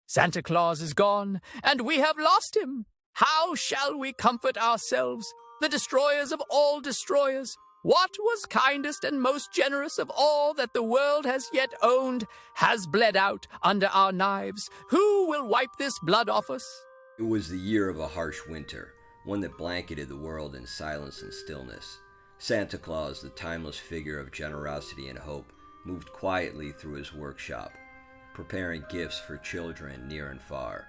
Santa Claus is gone, and we have lost him. How shall we comfort ourselves, the destroyers of all destroyers? What was kindest and most generous of all that the world has yet owned has bled out under our knives. Who will wipe this blood off us? It was the year of a harsh winter, one that blanketed the world in silence and stillness. Santa Claus, the timeless figure of generosity and hope, moved quietly through his workshop, preparing gifts for children near and far.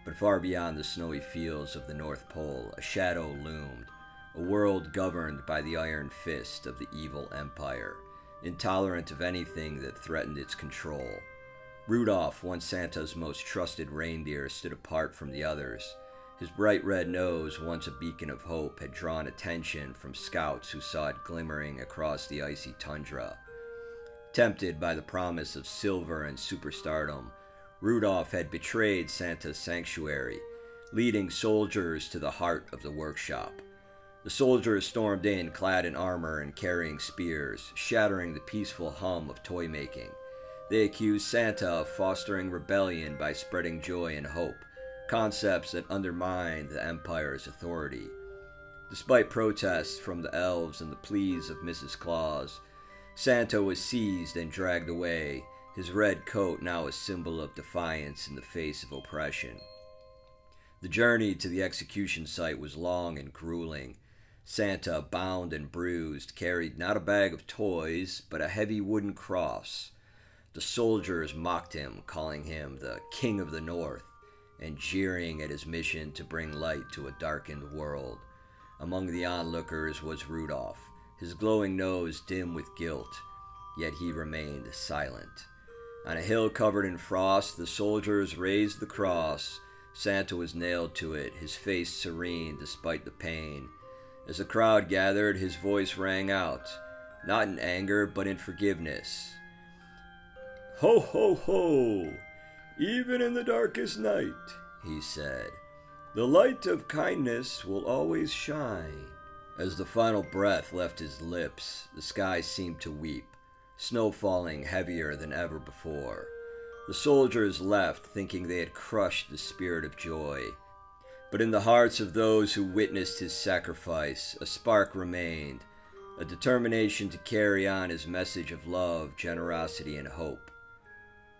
But far beyond the snowy fields of the North Pole, a shadow loomed, a world governed by the iron fist of the evil empire, intolerant of anything that threatened its control. Rudolph, once Santa's most trusted reindeer, stood apart from the others. His bright red nose, once a beacon of hope, had drawn attention from scouts who saw it glimmering across the icy tundra. Tempted by the promise of silver and superstardom, Rudolph had betrayed Santa's sanctuary, leading soldiers to the heart of the workshop. The soldiers stormed in, clad in armor and carrying spears, shattering the peaceful hum of toy-making. They accused Santa of fostering rebellion by spreading joy and hope, concepts that undermined the Empire's authority. Despite protests from the elves and the pleas of Mrs. Claus, Santa was seized and dragged away, his red coat now a symbol of defiance in the face of oppression. The journey to the execution site was long and grueling. Santa, bound and bruised, carried not a bag of toys, but a heavy wooden cross. The soldiers mocked him, calling him the King of the North, and jeering at his mission to bring light to a darkened world. Among the onlookers was Rudolph, his glowing nose dim with guilt, yet he remained silent. On a hill covered in frost, the soldiers raised the cross. Santa was nailed to it, his face serene despite the pain. As the crowd gathered, his voice rang out, not in anger, but in forgiveness. "Ho, ho, ho! Even in the darkest night," he said, "the light of kindness will always shine." As the final breath left his lips, the sky seemed to weep, snow falling heavier than ever before. The soldiers left, thinking they had crushed the spirit of joy. But in the hearts of those who witnessed his sacrifice, a spark remained, a determination to carry on his message of love, generosity, and hope.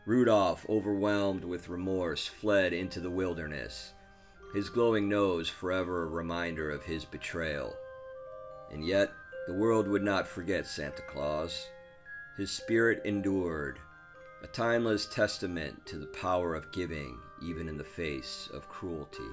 Rudolph, overwhelmed with remorse, fled into the wilderness, his glowing nose forever a reminder of his betrayal. And yet, the world would not forget Santa Claus. His spirit endured, a timeless testament to the power of giving, even in the face of cruelty.